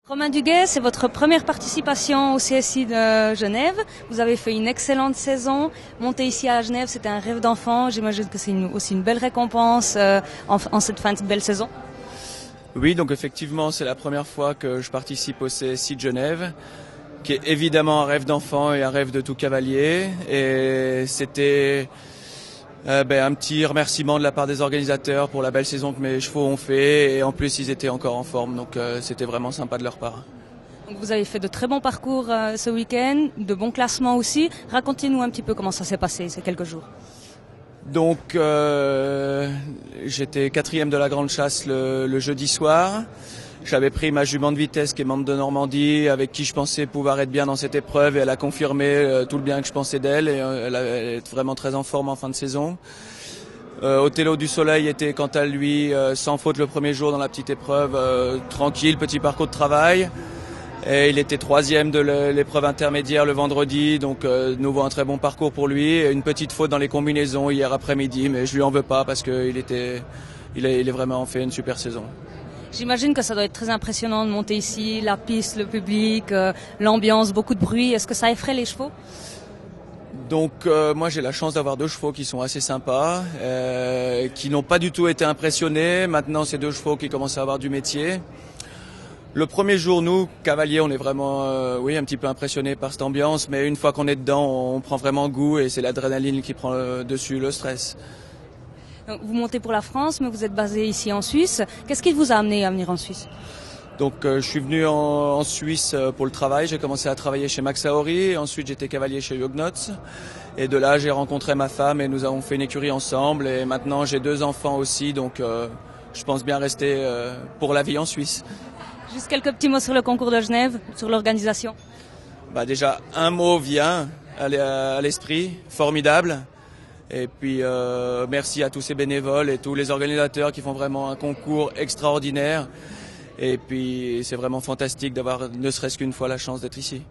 Romain Duguay, c'est votre première participation au CSI de Genève. Vous avez fait une excellente saison. Monter ici à Genève, c'était un rêve d'enfant. J'imagine que c'est aussi une belle récompense en cette fin de belle saison. Oui, donc effectivement, c'est la première fois que je participe au CSI de Genève, qui est évidemment un rêve d'enfant et un rêve de tout cavalier. Et c'était un petit remerciement de la part des organisateurs pour la belle saison que mes chevaux ont fait. Et en plus, ils étaient encore en forme, donc c'était vraiment sympa de leur part. Donc vous avez fait de très bons parcours ce week-end, de bons classements aussi. Racontez-nous un petit peu comment ça s'est passé ces quelques jours. Donc j'étais 4e de la grande chasse le jeudi soir. J'avais pris ma jument de vitesse qui est membre de Normandie, avec qui je pensais pouvoir être bien dans cette épreuve, et elle a confirmé tout le bien que je pensais d'elle, et elle est vraiment très en forme en fin de saison. Othello du Soleil était quant à lui sans faute le premier jour dans la petite épreuve, tranquille, petit parcours de travail. Et il était 3e de l'épreuve intermédiaire le vendredi, donc de nouveau un très bon parcours pour lui. Et une petite faute dans les combinaisons hier après-midi, mais je lui en veux pas parce qu'il est vraiment fait une super saison. J'imagine que ça doit être très impressionnant de monter ici, la piste, le public, l'ambiance, beaucoup de bruit. Est-ce que ça effraie les chevaux ? Donc moi j'ai la chance d'avoir 2 chevaux qui sont assez sympas, qui n'ont pas du tout été impressionnés. Maintenant c'est 2 chevaux qui commencent à avoir du métier. Le premier jour, nous, cavaliers, on est vraiment un petit peu impressionnés par cette ambiance, mais une fois qu'on est dedans, on prend vraiment goût et c'est l'adrénaline qui prend dessus le stress. Donc, vous montez pour la France, mais vous êtes basé ici en Suisse. Qu'est-ce qui vous a amené à venir en Suisse ? Donc je suis venu en Suisse pour le travail. J'ai commencé à travailler chez Max Saori, ensuite j'étais cavalier chez Huguenots. Et de là, j'ai rencontré ma femme et nous avons fait une écurie ensemble. Et maintenant, j'ai 2 enfants aussi, donc je pense bien rester pour la vie en Suisse. Juste quelques petits mots sur le concours de Genève, sur l'organisation. Déjà, un mot vient à l'esprit, formidable. Et puis merci à tous ces bénévoles et tous les organisateurs qui font vraiment un concours extraordinaire. Et puis c'est vraiment fantastique d'avoir ne serait-ce qu'une fois la chance d'être ici.